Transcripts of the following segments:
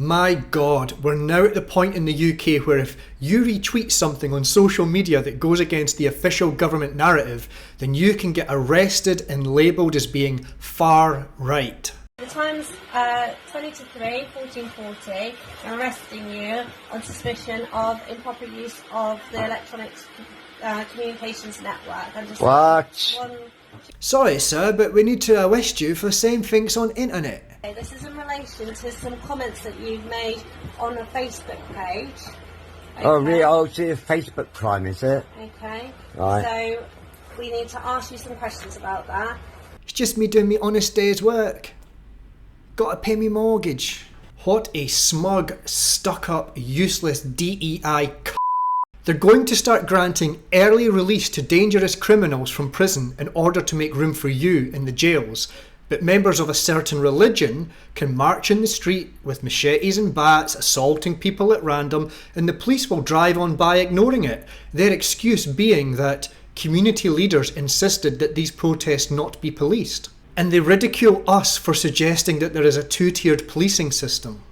My God, we're now at the point in the UK where if you retweet something on social media that goes against the official government narrative, then you can get arrested and labelled as being far right. The time's 20 to 3, 14:40. I'm arresting you on suspicion of improper use of the electronic communications network. What? Sorry, sir, but we need to arrest you for saying things on internet. Okay, this is in relation to some comments that you've made on a Facebook page. Okay. Oh, really? Oh, it's a Facebook crime, is it? Okay. Right. So we need to ask you some questions about that. It's just me doing me honest day's work. Gotta pay me mortgage. What a smug, stuck-up, useless DEI c***. They're going to start granting early release to dangerous criminals from prison in order to make room for you in the jails. But members of a certain religion can march in the street with machetes and bats, assaulting people at random, and the police will drive on by ignoring it. Their excuse being that community leaders insisted that these protests not be policed. And they ridicule us for suggesting that there is a two-tiered policing system.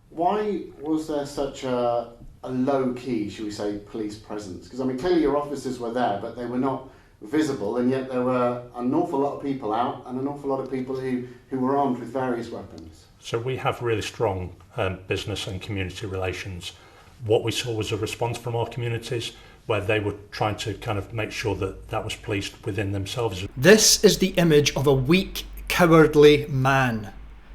Why was there such a low-key, should we say, police presence? Because, I mean, clearly your officers were there, but they were not visible, and yet there were an awful lot of people out and an awful lot of people who were armed with various weapons. So we have really strong business and community relations. What we saw was a response from our communities where they were trying to kind of make sure that that was policed within themselves. This is the image of a weak, cowardly man.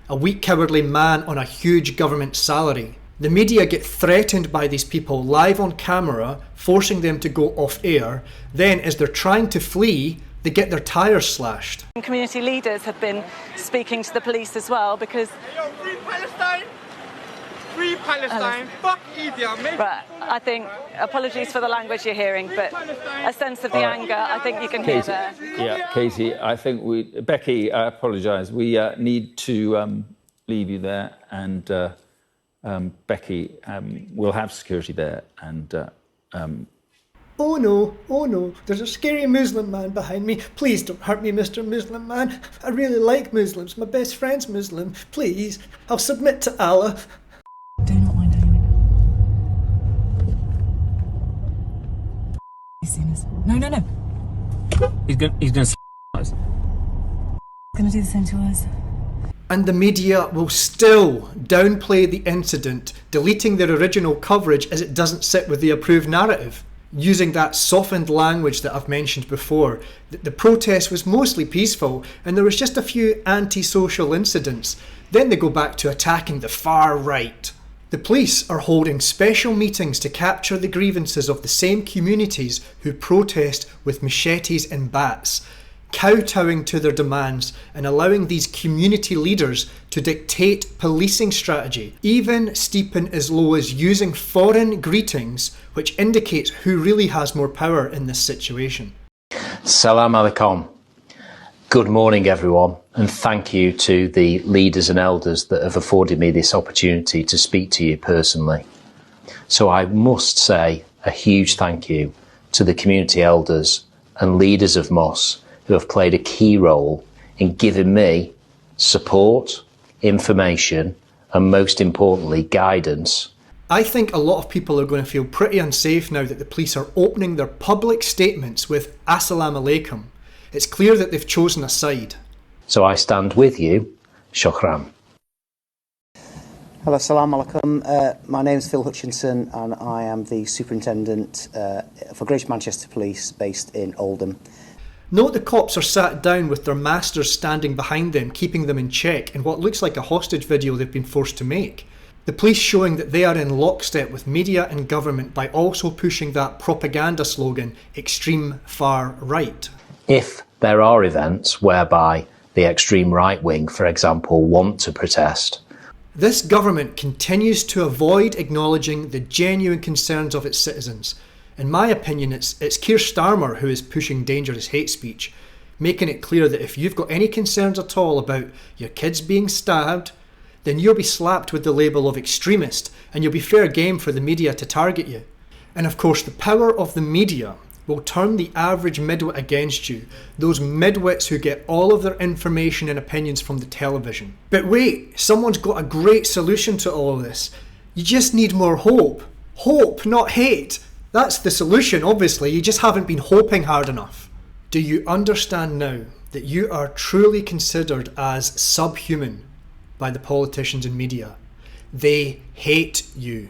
A weak, cowardly man on a huge government salary. The media get threatened by these people live on camera, forcing them to go off air. Then, as they're trying to flee, they get their tyres slashed. Community leaders have been speaking to the police as well because... Free Palestine! Free Palestine! Fuck India! But I think, apologies for the language you're hearing, but a sense of the anger, I think you can hear there. Yeah, Katie, I think Becky, I apologise. We need to leave you there, and Becky, we'll have security there, and... Oh no, there's a scary Muslim man behind me. Please don't hurt me, Mr. Muslim man. I really like Muslims. My best friend's Muslim. Please, I'll submit to Allah. Do not mind anyone. He's seen us. No. He's gonna us. Gonna do the same to us. And the media will still downplay the incident, deleting their original coverage as it doesn't sit with the approved narrative. Using that softened language that I've mentioned before, that the protest was mostly peaceful and there was just a few antisocial incidents. Then they go back to attacking the far right. The police are holding special meetings to capture the grievances of the same communities who protest with machetes and bats, kowtowing to their demands and allowing these community leaders to dictate policing strategy, even steeping as low as using foreign greetings, which indicates who really has more power in this situation. Salam alaikum. Good morning, everyone, and thank you to the leaders and elders that have afforded me this opportunity to speak to you personally. So I must say a huge thank you to the community elders and leaders of Moss who have played a key role in giving me support, information, and most importantly, guidance. I think a lot of people are going to feel pretty unsafe now that the police are opening their public statements with Assalamu alaikum. It's clear that they've chosen a side. So I stand with you. Shukran. Hello, Assalamu alaikum. My name is Phil Hutchinson and I am the Superintendent for Greater Manchester Police based in Oldham. Note the cops are sat down with their masters standing behind them, keeping them in check in what looks like a hostage video they've been forced to make. The police showing that they are in lockstep with media and government by also pushing that propaganda slogan, extreme far right. If there are events whereby the extreme right wing, for example, want to protest, this government continues to avoid acknowledging the genuine concerns of its citizens. In my opinion, it's Keir Starmer who is pushing dangerous hate speech, making it clear that if you've got any concerns at all about your kids being stabbed, then you'll be slapped with the label of extremist and you'll be fair game for the media to target you. And of course, the power of the media, will turn the average midwit against you, those midwits who get all of their information and opinions from the television. But wait, someone's got a great solution to all of this. You just need more hope. Hope, not hate. That's the solution, obviously. You just haven't been hoping hard enough. Do you understand now that you are truly considered as subhuman by the politicians and media? They hate you.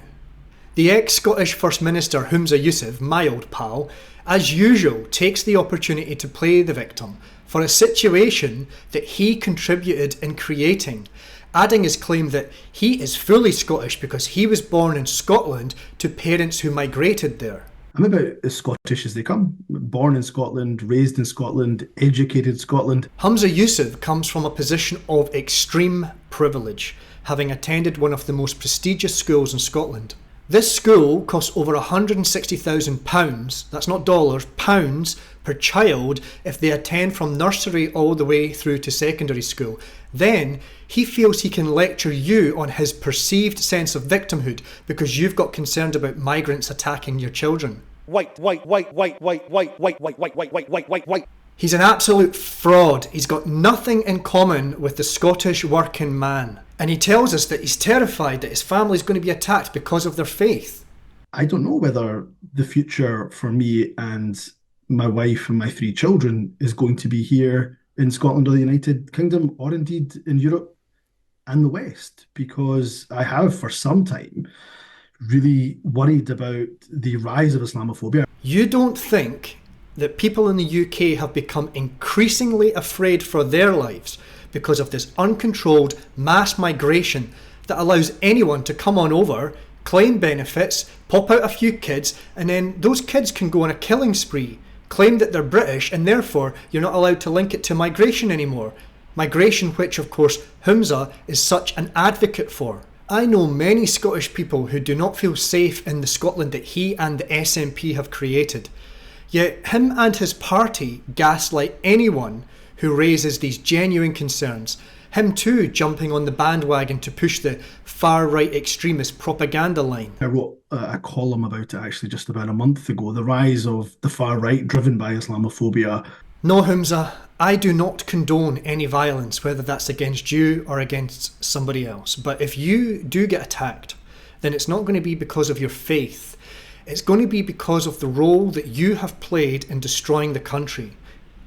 The ex-Scottish First Minister Humza Yousaf, my old pal, as usual takes the opportunity to play the victim for a situation that he contributed in creating, adding his claim that he is fully Scottish because he was born in Scotland to parents who migrated there. I'm about as Scottish as they come. Born in Scotland, raised in Scotland, educated in Scotland. Humza Yousaf comes from a position of extreme privilege, having attended one of the most prestigious schools in Scotland. This school costs over £160,000, that's not dollars, pounds per child if they attend from nursery all the way through to secondary school. Then he feels he can lecture you on his perceived sense of victimhood because you've got concerned about migrants attacking your children. White. He's an absolute fraud. He's got nothing in common with the Scottish working man. And he tells us that he's terrified that his family is going to be attacked because of their faith. I don't know whether the future for me and my wife and my 3 children is going to be here in Scotland or the United Kingdom or indeed in Europe and the West, because I have for some time really worried about the rise of Islamophobia. You don't think that people in the UK have become increasingly afraid for their lives because of this uncontrolled mass migration that allows anyone to come on over, claim benefits, pop out a few kids, and then those kids can go on a killing spree, claim that they're British, and therefore you're not allowed to link it to migration anymore. Migration which, of course, Humza is such an advocate for. I know many Scottish people who do not feel safe in the Scotland that he and the SNP have created. Yet him and his party gaslight anyone who raises these genuine concerns. Him too jumping on the bandwagon to push the far-right extremist propaganda line. I wrote a column about it actually just about a month ago, the rise of the far-right driven by Islamophobia. No, Humza, I do not condone any violence, whether that's against you or against somebody else. But if you do get attacked, then it's not going to be because of your faith. It's going to be because of the role that you have played in destroying the country,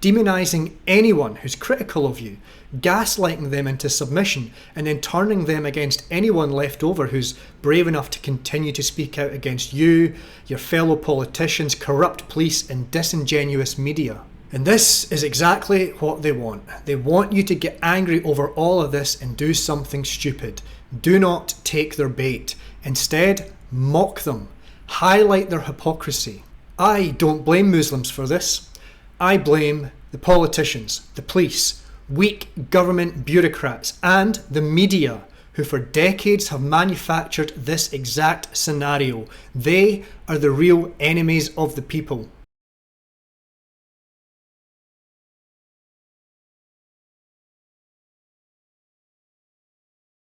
demonising anyone who's critical of you, gaslighting them into submission, and then turning them against anyone left over who's brave enough to continue to speak out against you, your fellow politicians, corrupt police, and disingenuous media. And this is exactly what they want. They want you to get angry over all of this and do something stupid. Do not take their bait. Instead, mock them. Highlight their hypocrisy. I don't blame Muslims for this. I blame the politicians, the police, weak government bureaucrats, and the media who for decades have manufactured this exact scenario. They are the real enemies of the people.